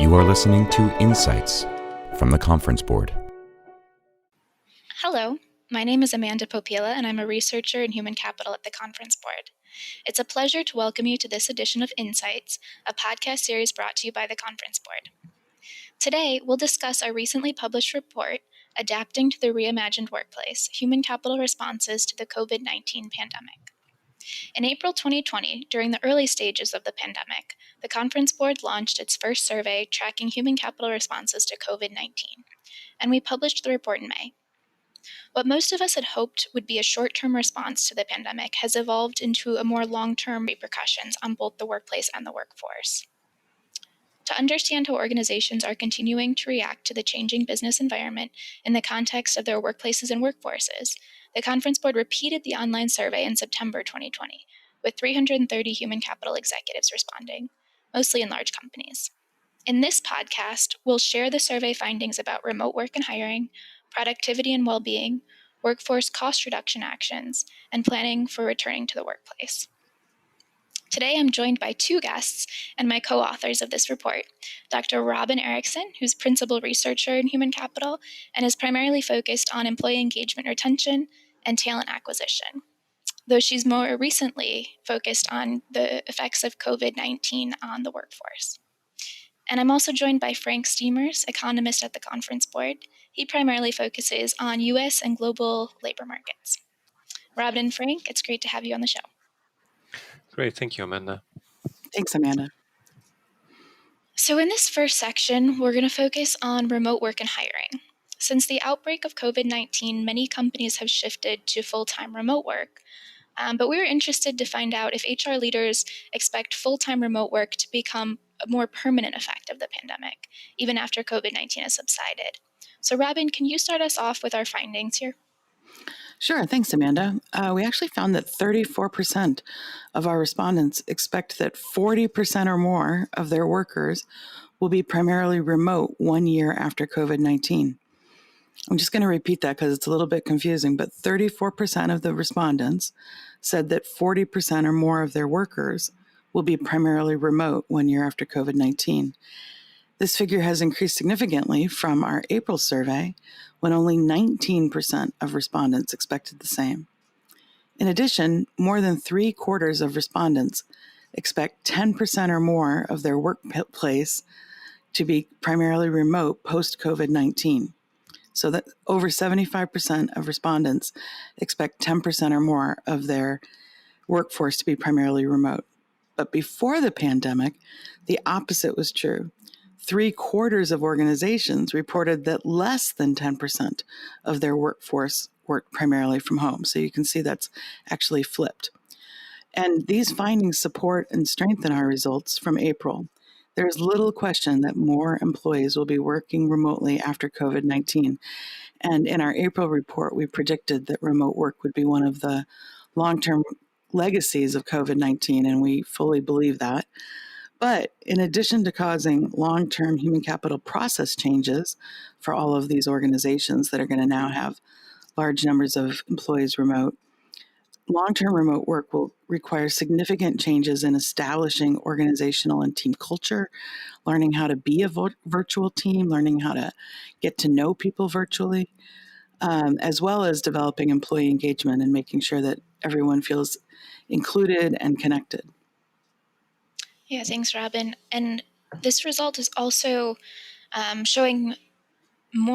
You are listening to Insights from the Conference Board. Hello, my name is Amanda Popila, and I'm a researcher in human capital at the Conference Board. It's a pleasure to welcome you to this edition of Insights, a podcast series brought to you by the Conference Board. Today, we'll discuss our recently published report, Adapting to the Reimagined Workplace, Human Capital Responses to the COVID-19 Pandemic. In April 2020, during the early stages of the pandemic, the Conference Board launched its first survey tracking human capital responses to COVID-19, and we published the report in May. What most of us had hoped would be a short-term response to the pandemic has evolved into a more long-term repercussions on both the workplace and the workforce. To understand how organizations are continuing to react to the changing business environment in the context of their workplaces and workforces, the Conference Board repeated the online survey in September 2020, with 330 human capital executives responding, mostly in large companies. In this podcast, we'll share the survey findings about remote work and hiring, productivity and well-being, workforce cost reduction actions, and planning for returning to the workplace. Today, I'm joined by two guests and my co-authors of this report, Dr. Robin Erickson, who's principal researcher in human capital and is primarily focused on employee engagement retention and talent acquisition, though she's more recently focused on the effects of COVID-19 on the workforce. And I'm also joined by Frank Steemers, economist at the Conference Board. He primarily focuses on U.S. and global labor markets. Robin and Frank, it's great to have you on the show. Great, thank you, Amanda. Thanks, Amanda. So in this first section, we're going to focus on remote work and hiring. Since the outbreak of COVID-19, many companies have shifted to full-time remote work. But we were interested to find out if HR leaders expect full-time remote work to become a more permanent effect of the pandemic, even after COVID-19 has subsided. So Robin, can you start us off with our findings here? Sure. Thanks, Amanda. We actually found that 34% of our respondents expect that 40% or more of their workers will be primarily remote 1 year after COVID-19. I'm just going to repeat that because it's a little bit confusing, but 34% of the respondents said that 40% or more of their workers will be primarily remote 1 year after COVID-19. This figure has increased significantly from our April survey, when only 19% of respondents expected the same. In addition, more than 3/4 of respondents expect 10% or more of their workplace to be primarily remote post-COVID-19. So that over 75% of respondents expect 10% or more of their workforce to be primarily remote. But before the pandemic, the opposite was true. 3/4 of organizations reported that less than 10% of their workforce worked primarily from home. So you can see that's actually flipped. And these findings support and strengthen our results from April. There's little question that more employees will be working remotely after COVID-19. And in our April report, we predicted that remote work would be one of the long-term legacies of COVID-19, and we fully believe that. But in addition to causing long-term human capital process changes for all of these organizations that are going to now have large numbers of employees remote, long-term remote work will require significant changes in establishing organizational and team culture, learning how to be a virtual team, learning how to get to know people virtually, as well as developing employee engagement and making sure that everyone feels included and connected. Yeah, thanks, Robin. And this result is also showing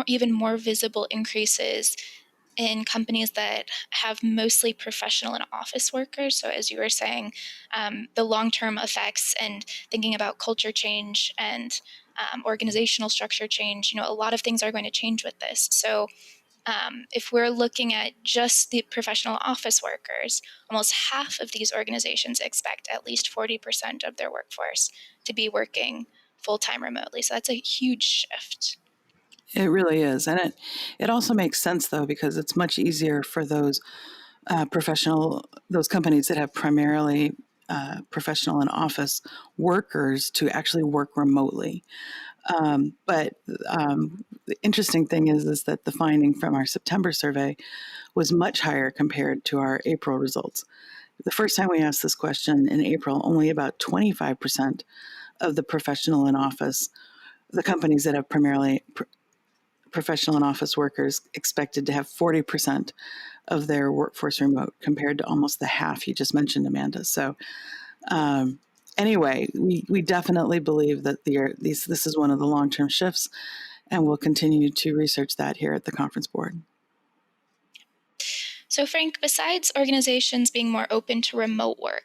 even more visible increases in companies that have mostly professional and office workers. So as you were saying, the long-term effects and thinking about culture change and organizational structure change, a lot of things are going to change with this. So if we're looking at just the professional office workers, almost half of these organizations expect at least 40% of their workforce to be working full-time remotely. So that's a huge shift. It really is. And it also makes sense, though, because it's much easier for those those companies that have primarily professional and office workers to actually work remotely. But the interesting thing is that the finding from our September survey was much higher compared to our April results. The first time we asked this question in April, only about 25% of the professional and office the companies that have primarily professional and office workers expected to have 40% of their workforce remote, compared to almost the half you just mentioned, Amanda. So anyway, we definitely believe that this is one of the long-term shifts, and we'll continue to research that here at the conference board. So Frank, besides organizations being more open to remote work,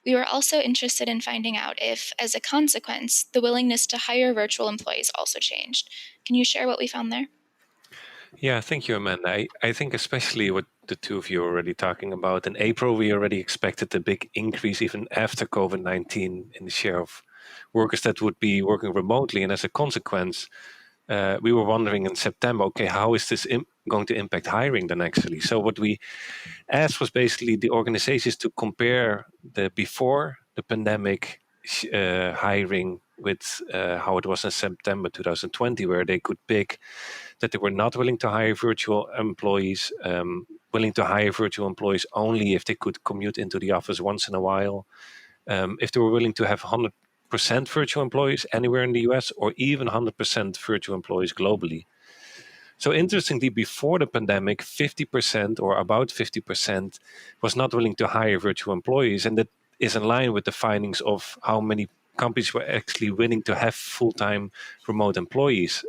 we were also interested in finding out if, as a consequence, the willingness to hire virtual employees also changed. Can you share what we found there? Yeah, thank you, Amanda. I think especially what the two of you are already talking about, in April, we already expected a big increase even after COVID-19 in the share of workers that would be working remotely. And as a consequence, we were wondering in September, okay, how is this going to impact hiring then actually? So what we asked was basically the organizations to compare the before the pandemic hiring with how it was in September 2020, where they could pick that they were not willing to hire virtual employees, willing to hire virtual employees only if they could commute into the office once in a while, if they were willing to have 100% virtual employees anywhere in the US, or even 100% virtual employees globally. So interestingly, before the pandemic, 50% or about 50% was not willing to hire virtual employees. And that is in line with the findings of how many companies were actually willing to have full-time remote employees.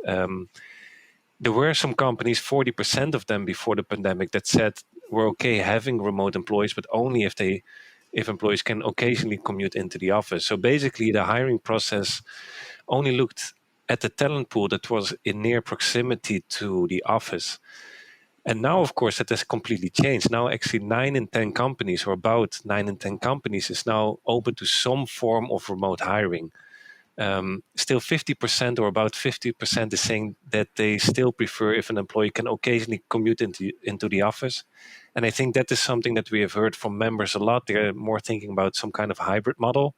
There were some companies, 40% of them before the pandemic, that said we're okay having remote employees, but only if employees can occasionally commute into the office. So basically, the hiring process only looked at the talent pool that was in near proximity to the office. And now, of course, that has completely changed. Now, actually, 9 in 10 companies, or about 9 in 10 companies, is now open to some form of remote hiring. Still 50% or about 50% is saying that they still prefer if an employee can occasionally commute into the office. And I think that is something that we have heard from members a lot. They're more thinking about some kind of hybrid model.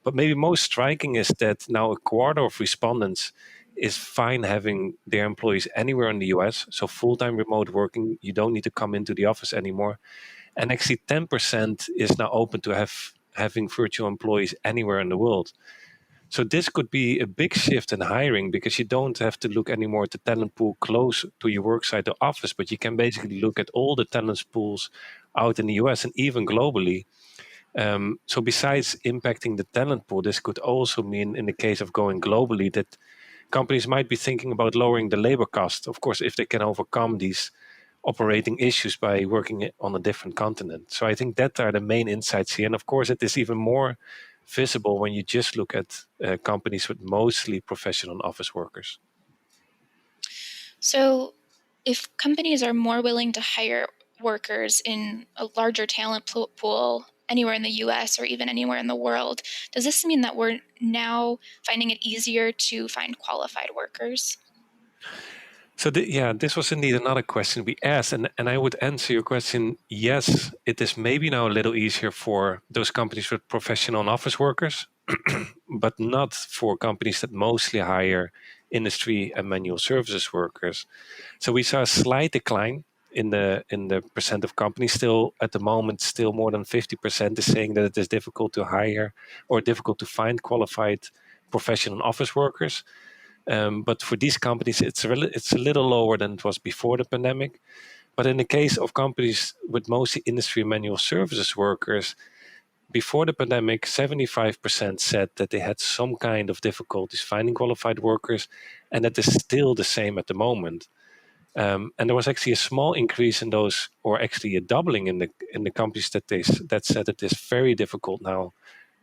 But maybe most striking is that now a quarter of respondents is fine having their employees anywhere in the US. So full-time remote working, you don't need to come into the office anymore. And actually 10% is now open to having virtual employees anywhere in the world. So this could be a big shift in hiring, because you don't have to look anymore at the talent pool close to your worksite or office, but you can basically look at all the talent pools out in the US and even globally. So besides impacting the talent pool, this could also mean, in the case of going globally, that companies might be thinking about lowering the labor cost, of course, if they can overcome these operating issues by working on a different continent. So I think that are the main insights here. And of course, it is even more visible when you just look at companies with mostly professional and office workers. So if companies are more willing to hire workers in a larger talent pool anywhere in the US or even anywhere in the world, does this mean that we're now finding it easier to find qualified workers? So this was indeed another question we asked, and I would answer your question, yes, it is maybe now a little easier for those companies with professional and office workers, but not for companies that mostly hire industry and manual services workers. So we saw a slight decline in the percent of companies. Still, at the moment, still more than 50% is saying that it is difficult to hire or difficult to find qualified professional and office workers. But for these companies, it's a little lower than it was before the pandemic. But in the case of companies with mostly industry and manual services workers, before the pandemic, 75% said that they had some kind of difficulties finding qualified workers, and that is still the same at the moment. And there was actually a small increase in those, or actually a doubling in the companies that said it is very difficult now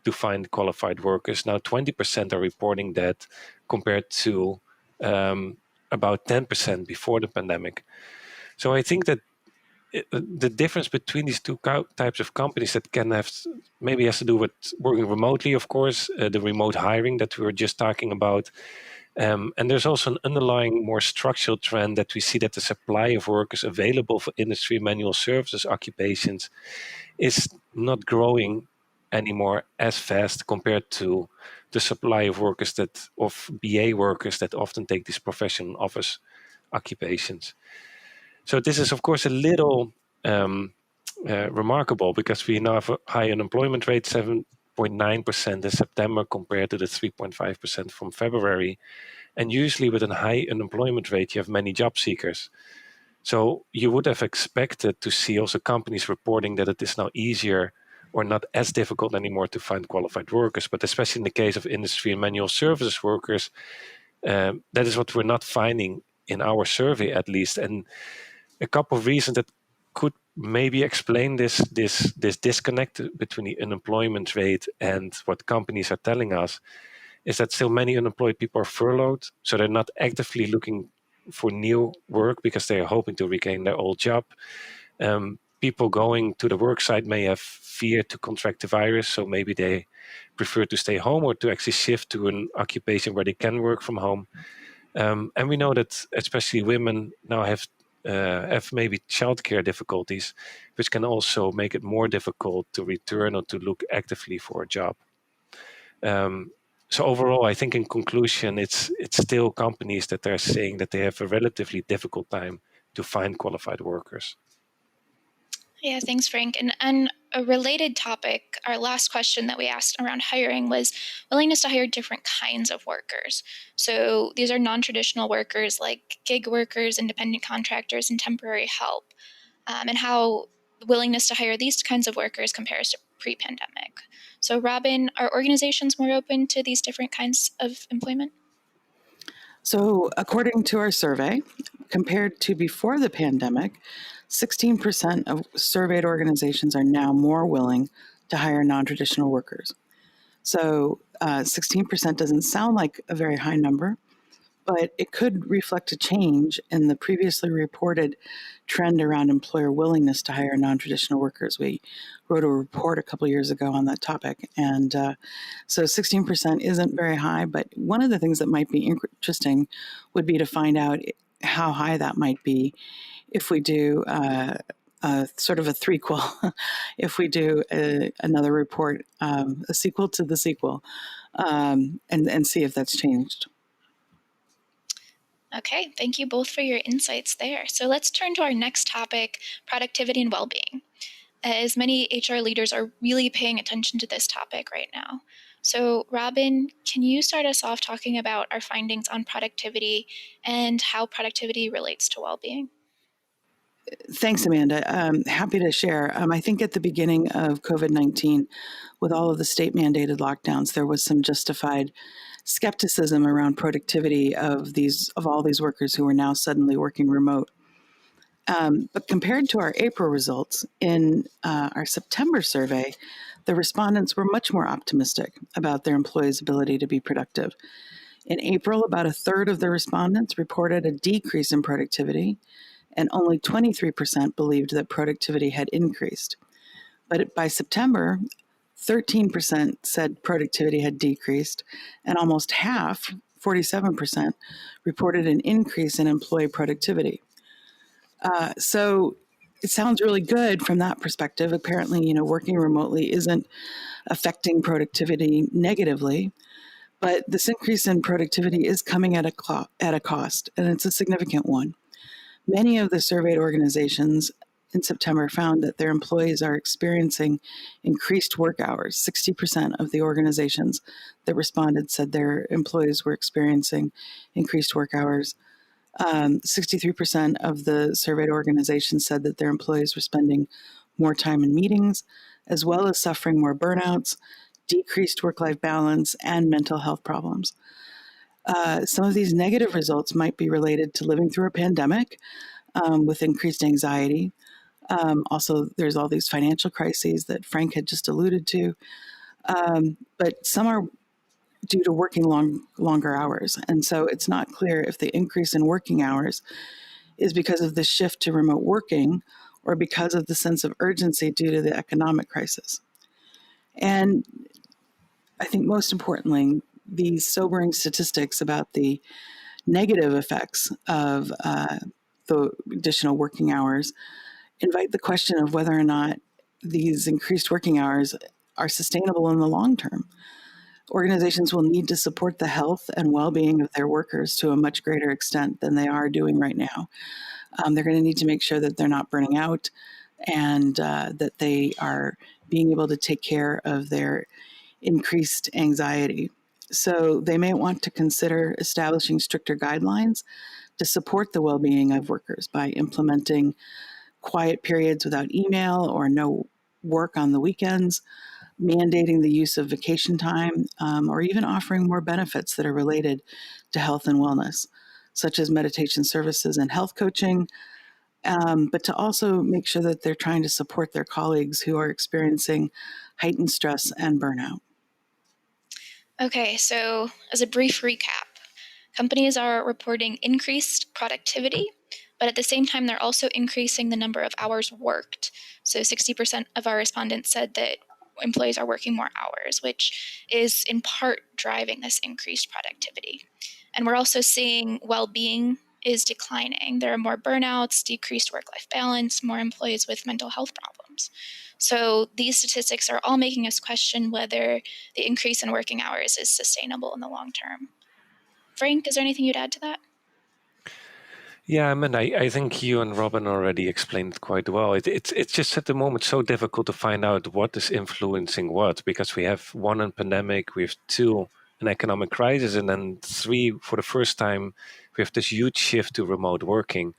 to find qualified workers. Now 20% are reporting that, compared to about 10% before the pandemic. So I think that the difference between these two types of companies that can have maybe has to do with working remotely, of course, the remote hiring that we were just talking about. And there's also an underlying more structural trend that we see that the supply of workers available for industry manual services occupations is not growing anymore as fast compared to the supply of workers of BA workers that often take these professional office occupations. So this is, of course, a little remarkable, because we now have a high unemployment rate, 3.9% in September compared to the 3.5% from February. And usually with a high unemployment rate, you have many job seekers. So you would have expected to see also companies reporting that it is now easier or not as difficult anymore to find qualified workers. But especially in the case of industry and manual services workers, that is what we're not finding in our survey, at least. And a couple of reasons that could maybe explain this disconnect between the unemployment rate and what companies are telling us is that still many unemployed people are furloughed, so they're not actively looking for new work because they are hoping to regain their old job. People going to the work site may have fear to contract the virus, so maybe they prefer to stay home or to actually shift to an occupation where they can work from home. And we know that especially women now have maybe childcare difficulties, which can also make it more difficult to return or to look actively for a job. So overall, I think in conclusion, it's still companies that are saying that they have a relatively difficult time to find qualified workers. Yeah, thanks, Frank. And a related topic, our last question that we asked around hiring was willingness to hire different kinds of workers. So these are non-traditional workers like gig workers, independent contractors, and temporary help, and how willingness to hire these kinds of workers compares to pre-pandemic. So Robin, are organizations more open to these different kinds of employment? So, according to our survey, compared to before the pandemic, 16% of surveyed organizations are now more willing to hire non-traditional workers. So, 16% doesn't sound like a very high number, but it could reflect a change in the previously reported trend around employer willingness to hire non-traditional workers. We wrote a report a couple years ago on that topic, and so 16% isn't very high, but one of the things that might be interesting would be to find out how high that might be if we do sort of a threequel, if we do another report, a sequel to the sequel, and see if that's changed. Okay, thank you both for your insights there. So let's turn to our next topic, productivity and well-being, as many HR leaders are really paying attention to this topic right now. So Robin, can you start us off talking about our findings on productivity and how productivity relates to well-being? Thanks, Amanda. Happy to share. I think at the beginning of COVID-19, with all of the state mandated lockdowns, there was some justified skepticism around productivity of all these workers who are now suddenly working remote. But compared to our April results, in our September survey, the respondents were much more optimistic about their employees' ability to be productive. In April, about a third of the respondents reported a decrease in productivity, and only 23% believed that productivity had increased. But by September, 13% said productivity had decreased, and almost half, 47%, reported an increase in employee productivity. So it sounds really good from that perspective. Apparently, working remotely isn't affecting productivity negatively, but this increase in productivity is coming at a cost, and it's a significant one. Many of the surveyed organizations in September found that their employees are experiencing increased work hours. 60% of the organizations that responded said their employees were experiencing increased work hours. 63% of the surveyed organizations said that their employees were spending more time in meetings, as well as suffering more burnouts, decreased work-life balance, and mental health problems. Some of these negative results might be related to living through a pandemic with increased anxiety. Also, there's all these financial crises that Frank had just alluded to. But some are due to working longer hours. And so it's not clear if the increase in working hours is because of the shift to remote working or because of the sense of urgency due to the economic crisis. And I think most importantly, these sobering statistics about the negative effects of the additional working hours invite the question of whether or not these increased working hours are sustainable in the long term. Organizations will need to support the health and well-being of their workers to a much greater extent than they are doing right now. They're going to need to make sure that they're not burning out and that they are being able to take care of their increased anxiety. So they may want to consider establishing stricter guidelines to support the well-being of workers by implementing quiet periods without email or no work on the weekends, mandating the use of vacation time, or even offering more benefits that are related to health and wellness, such as meditation services and health coaching, but to also make sure that they're trying to support their colleagues who are experiencing heightened stress and burnout. Okay, so as a brief recap, companies are reporting increased productivity, but at the same time, they're also increasing the number of hours worked. So 60% of our respondents said that employees are working more hours, which is in part driving this increased productivity. And we're also seeing well-being is declining. There are more burnouts, decreased work-life balance, more employees with mental health problems. So these statistics are all making us question whether the increase in working hours is sustainable in the long term. Frank, is there anything you'd add to that? Yeah, I mean, I think you and Robin already explained it quite well. It's just at the moment so difficult to find out what is influencing what, because we have one, a pandemic, we have two, an economic crisis, and then three, for the first time, we have this huge shift to remote working.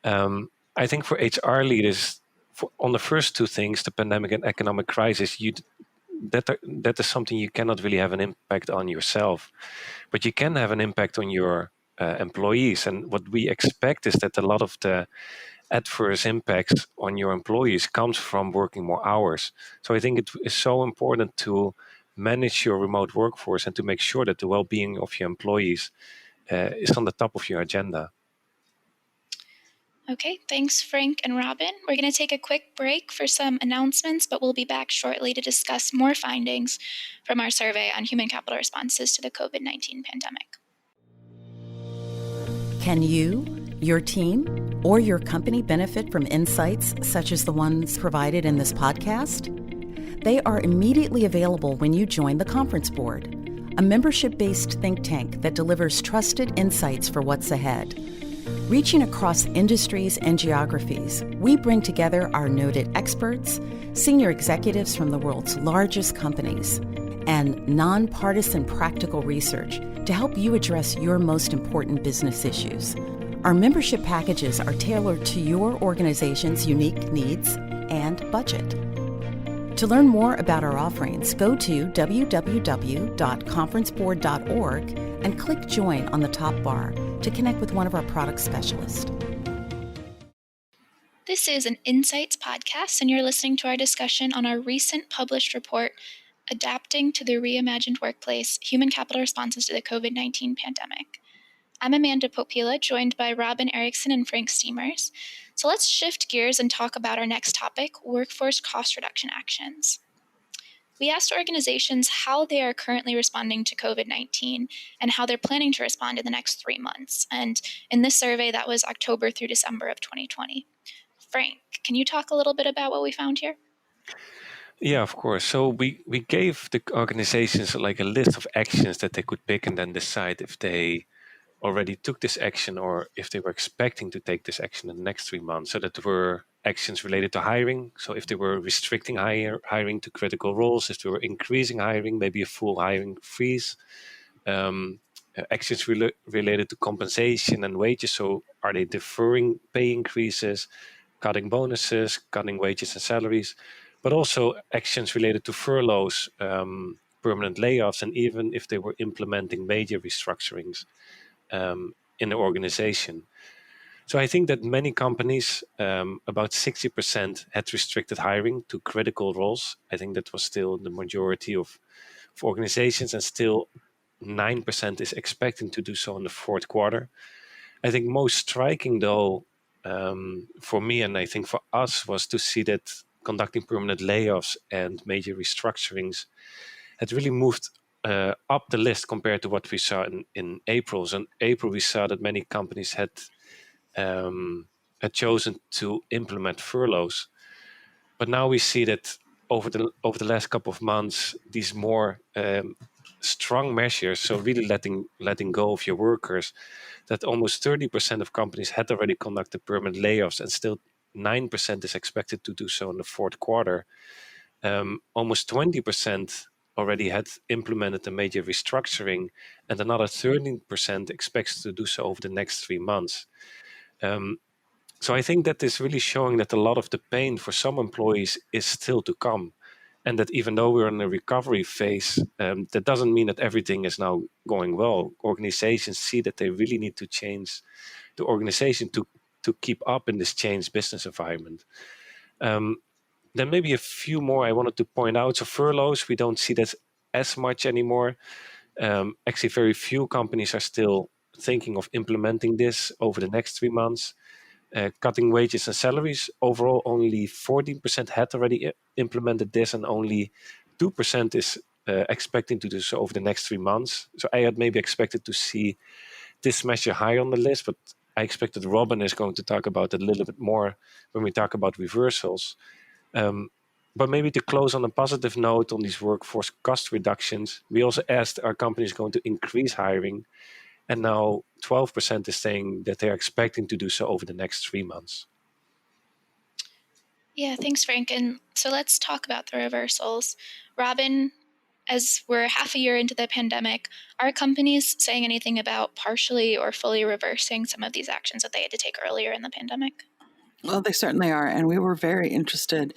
I think for HR leaders, on the first two things, the pandemic and economic crisis, that is something you cannot really have an impact on yourself, but you can have an impact on your employees. And what we expect is that a lot of the adverse impacts on your employees comes from working more hours. So I think it is so important to manage your remote workforce and to make sure that the well-being of your employees is on the top of your agenda. Okay, thanks, Frank and Robin. We're going to take a quick break for some announcements, but we'll be back shortly to discuss more findings from our survey on human capital responses to the COVID-19 pandemic. Can you, your team, or your company benefit from insights such as the ones provided in this podcast? They are immediately available when you join the Conference Board, a membership-based think tank that delivers trusted insights for what's ahead. Reaching across industries and geographies, we bring together our noted experts, senior executives from the world's largest companies, and nonpartisan practical research to help you address your most important business issues. Our membership packages are tailored to your organization's unique needs and budget. To learn more about our offerings, go to www.conferenceboard.org and click Join on the top bar to connect with one of our product specialists. This is an Insights podcast, and you're listening to our discussion on our recent published report, Adapting to the Reimagined Workplace, Human Capital Responses to the COVID-19 Pandemic. I'm Amanda Popila, joined by Robin Erickson and Frank Steemers. So let's shift gears and talk about our next topic, workforce cost reduction actions. We asked organizations how they are currently responding to COVID-19 and how they're planning to respond in the next 3 months. And in this survey, that was October through December of 2020. Frank, can you talk a little bit about what we found here? Yeah, of course. So we gave the organizations like a list of actions that they could pick and then decide if they already took this action or if they were expecting to take this action in the next 3 months. So that there were actions related to hiring. So if they were restricting hiring to critical roles, if they were increasing hiring, maybe a full hiring freeze, actions related to compensation and wages. So are they deferring pay increases, cutting bonuses, cutting wages and salaries, but also actions related to furloughs, permanent layoffs, and even if they were implementing major restructurings in the organization. So I think that many companies, about 60%, had restricted hiring to critical roles. I think that was still the majority of organizations, and still 9% is expecting to do so in the fourth quarter. I think most striking, though, for me and I think for us, was to see that conducting permanent layoffs and major restructurings had really moved up the list compared to what we saw in April. So in April, we saw that many companies had chosen to implement furloughs. But now we see that over the last couple of months, these more strong measures, so really letting go of your workers, that almost 30% of companies had already conducted permanent layoffs, and still 9% is expected to do so in the fourth quarter. Almost 20% already had implemented a major restructuring, and another 13% expects to do so over the next 3 months. So I think that is really showing that a lot of the pain for some employees is still to come. And that even though we're in a recovery phase, that doesn't mean that everything is now going well. Organizations see that they really need to change the organization to keep up in this changed business environment. Then maybe a few more I wanted to point out. So furloughs, we don't see that as much anymore. Actually, very few companies are still thinking of implementing this over the next 3 months. Cutting wages and salaries, overall only 14% had already implemented this, and only 2% is expecting to do so over the next 3 months. So I had maybe expected to see this measure higher on the list, but I expect that Robin is going to talk about it a little bit more when we talk about reversals. But maybe to close on a positive note on these workforce cost reductions, we also asked, are companies going to increase hiring? And now 12% is saying that they're expecting to do so over the next 3 months. Yeah, thanks, Frank. And so let's talk about the reversals. Robin, as we're half a year into the pandemic, are companies saying anything about partially or fully reversing some of these actions that they had to take earlier in the pandemic? Well, they certainly are. And we were very interested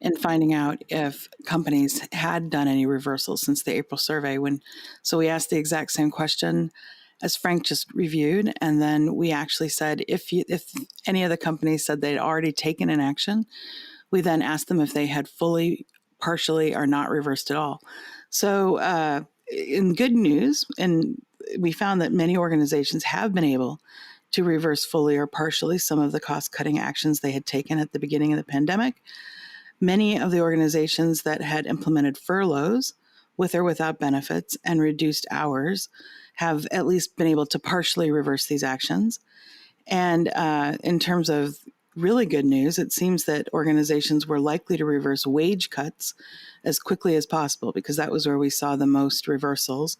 in finding out if companies had done any reversals since the April survey. So we asked the exact same question as Frank just reviewed. And then we actually said, if any of the companies said they'd already taken an action, we then asked them if they had fully, partially, or not reversed at all. So in good news, and we found that many organizations have been able to reverse fully or partially some of the cost-cutting actions they had taken at the beginning of the pandemic. Many of the organizations that had implemented furloughs, with or without benefits, and reduced hours, have at least been able to partially reverse these actions. And in terms of really good news, it seems that organizations were likely to reverse wage cuts as quickly as possible, because that was where we saw the most reversals.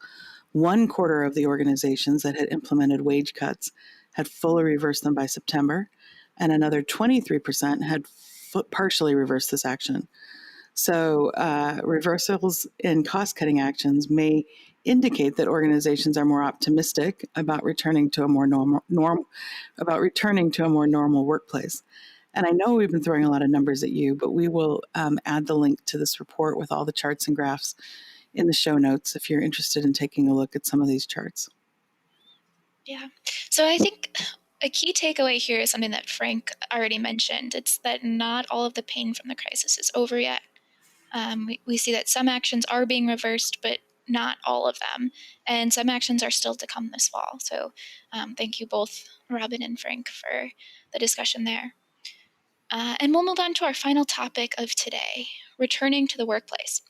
1/4 of the organizations that had implemented wage cuts had fully reversed them by September, and another 23% had partially reversed this action. So reversals in cost-cutting actions may indicate that organizations are more optimistic about returning to a more normal workplace. And I know we've been throwing a lot of numbers at you, but we will add the link to this report with all the charts and graphs in the show notes if you're interested in taking a look at some of these charts. Yeah. So I think a key takeaway here is something that Frank already mentioned. It's that not all of the pain from the crisis is over yet. We see that some actions are being reversed, but not all of them. And some actions are still to come this fall. So thank you both, Robin and Frank, for the discussion there. And we'll move on to our final topic of today, returning to the workplace.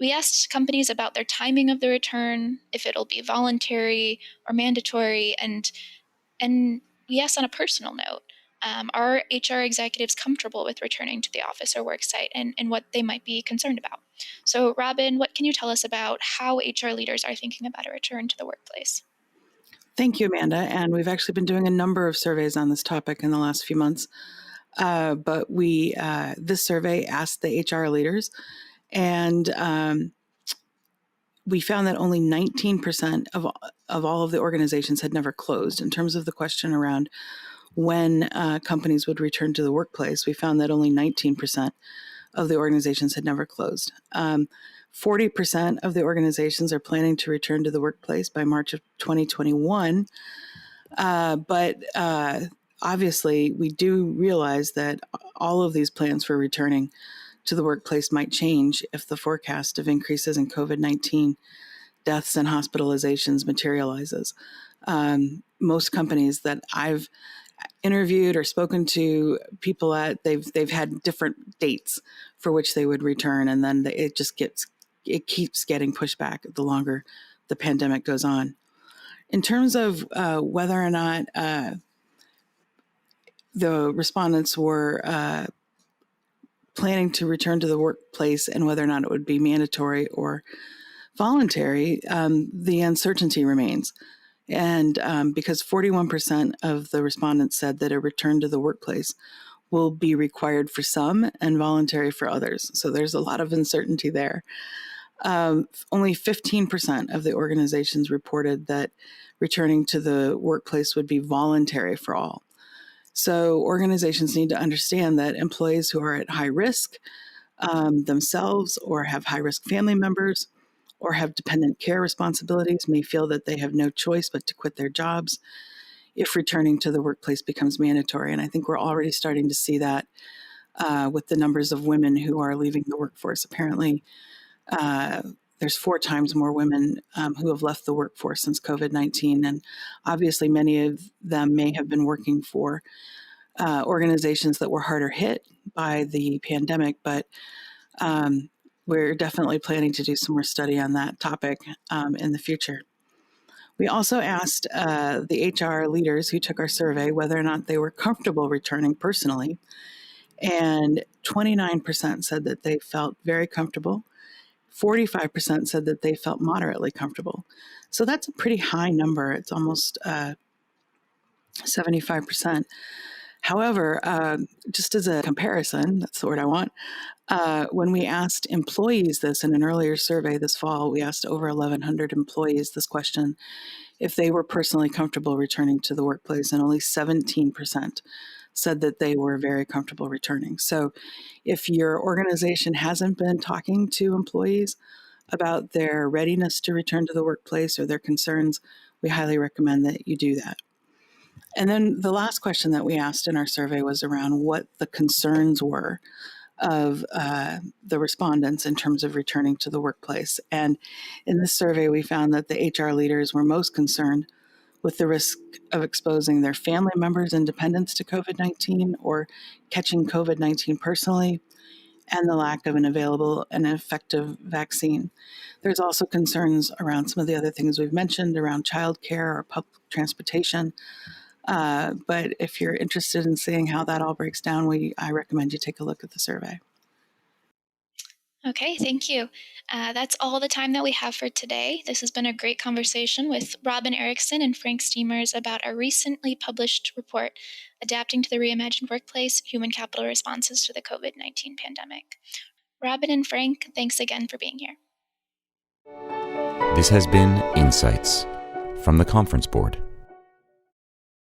We asked companies about their timing of the return, if it'll be voluntary or mandatory, and we asked on a personal note, are HR executives comfortable with returning to the office or work site, and what they might be concerned about? So Robin, what can you tell us about how HR leaders are thinking about a return to the workplace? Thank you, Amanda. And we've actually been doing a number of surveys on this topic in the last few months. But this survey asked the HR leaders, and we found that only 19% of all of the organizations had never closed. In terms of the question around when companies would return to the workplace, we found that only 19% of the organizations had never closed. 40% of the organizations are planning to return to the workplace by March of 2021. But obviously, we do realize that all of these plans for returning to the workplace might change if the forecast of increases in COVID-19 deaths and hospitalizations materializes. Most companies that I've interviewed or spoken to people at, they've had different dates for which they would return, and then it keeps getting pushed back the longer the pandemic goes on. In terms of whether or not the respondents were planning to return to the workplace and whether or not it would be mandatory or voluntary, the uncertainty remains. And because 41% of the respondents said that a return to the workplace will be required for some and voluntary for others. So there's a lot of uncertainty there. Only 15% of the organizations reported that returning to the workplace would be voluntary for all. So organizations need to understand that employees who are at high risk themselves, or have high-risk family members, or have dependent care responsibilities may feel that they have no choice but to quit their jobs if returning to the workplace becomes mandatory. And I think we're already starting to see that with the numbers of women who are leaving the workforce. Apparently, there's 4 times more women who have left the workforce since COVID-19. And obviously, many of them may have been working for organizations that were harder hit by the pandemic, but we're definitely planning to do some more study on that topic in the future. We also asked the HR leaders who took our survey whether or not they were comfortable returning personally, and 29% said that they felt very comfortable. 45% said that they felt moderately comfortable. So that's a pretty high number. It's almost 75%. However, just as a comparison, that's the word I want, when we asked employees this in an earlier survey this fall, we asked over 1,100 employees this question, if they were personally comfortable returning to the workplace, and only 17% said that they were very comfortable returning. So if your organization hasn't been talking to employees about their readiness to return to the workplace or their concerns, we highly recommend that you do that. And then the last question that we asked in our survey was around what the concerns were of the respondents in terms of returning to the workplace. And in this survey, we found that the HR leaders were most concerned with the risk of exposing their family members and dependents to COVID-19 or catching COVID-19 personally, and the lack of an available and effective vaccine. There's also concerns around some of the other things we've mentioned around childcare or public transportation. But if you're interested in seeing how that all breaks down, I recommend you take a look at the survey. Okay, thank you. That's all the time that we have for today. This has been a great conversation with Robin Erickson and Frank Steamers about our recently published report, Adapting to the Reimagined Workplace, Human Capital Responses to the COVID-19 Pandemic. Robin and Frank, thanks again for being here. This has been Insights from the Conference Board.